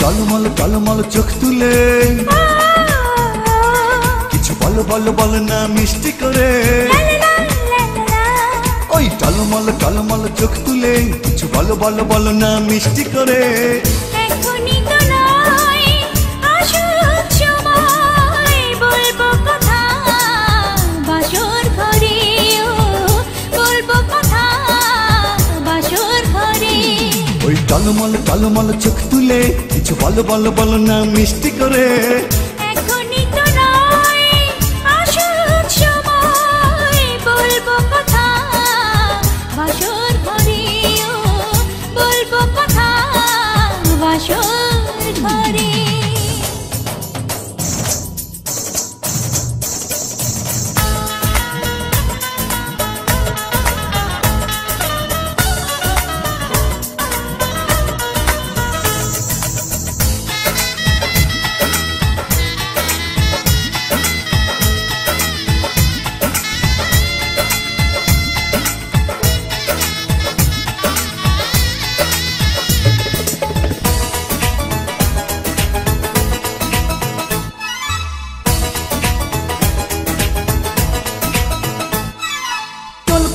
টলমল টলমল চোখ তুলে কিছু বলো বলো বলো না মিষ্টি করে। ওই টলমল টলমল চোখ তুলে কিছু বলো বলো বলো না মিষ্টি করে। এখনই তো নয়, আসুক সময়, বলবো কথা বাসর ঘরে, ও বলবো কথা বাসর ঘরে। ওই টলমল টলমল চোখ তুলে কিছু বলো বলো বলো না মিষ্টি করে। এখনই তো নয়, আসুক সময়, বলবো কথা বাসর ঘরে, ও বলবো কথা বাসর ঘরে।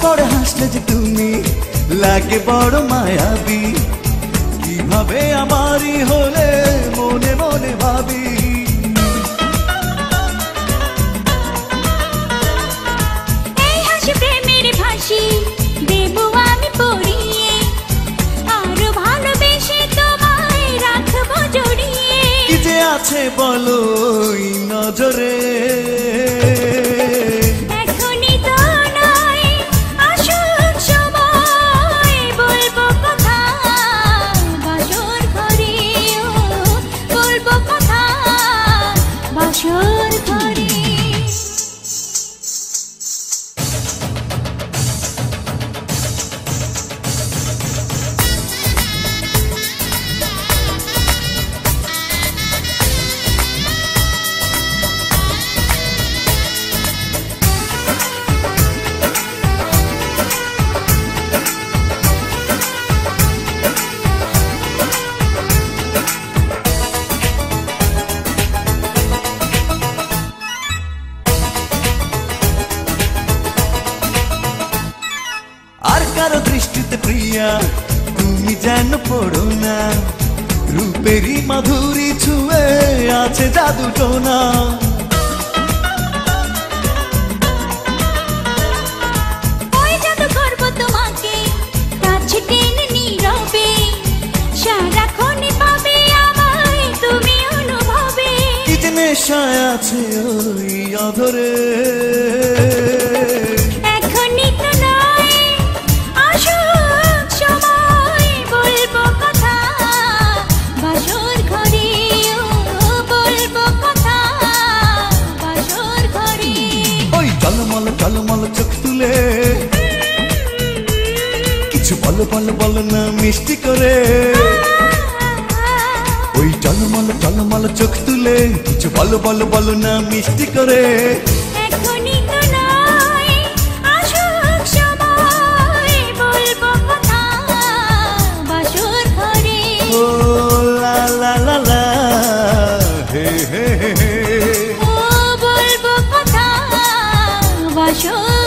পরে হাসলে যে তুমি লাগে বড় মায়াবী, কিভাবে আমারই হলে মনে মনে ভাবি। এই হাসি প্রেমের ফাঁসি দেবো আমি পড়িয়ে, আরো ভালোবেসে তোমায় রাখবো জড়িয়ে। কি যে আছে বলো ওই নজরে, এখনই তো নয়, আসুক সময়, বলবো কথা বাসর ঘরে, ও বলবো কথা বাসর ঘরে। আর কারো দৃষ্টিতে প্রিয়া তুমি যেন পড়ো না, রূপেরই মাধুরী ছুঁয়ে আছে জাদু টোনা। ওই জাদু করবো তোমাকে কাছে টেনে নীরবে, সারাক্ষণই পাবে আমায় তুমি অনুভবে। কি যে নেশায় আছে ওই অধরে, এখনই তো নয়, আসুক সময়, বলবো কথা বাসর ঘরে, ও বলবো কথা বাসর ঘরে। ওই টলমল টলমল চোখ তুলে কিছু বলো বলো বলো না মিষ্টি করে। ওই টলমল টলমল চোখ তুলে কিছু বলো বলো বলো না মিষ্টি করে। এখনই তো নয়, আসুক সময়, বলবো কথা বাসর ঘরে। ও লা লা লা লা হে হে হে হে। ও বলবো কথা বাসর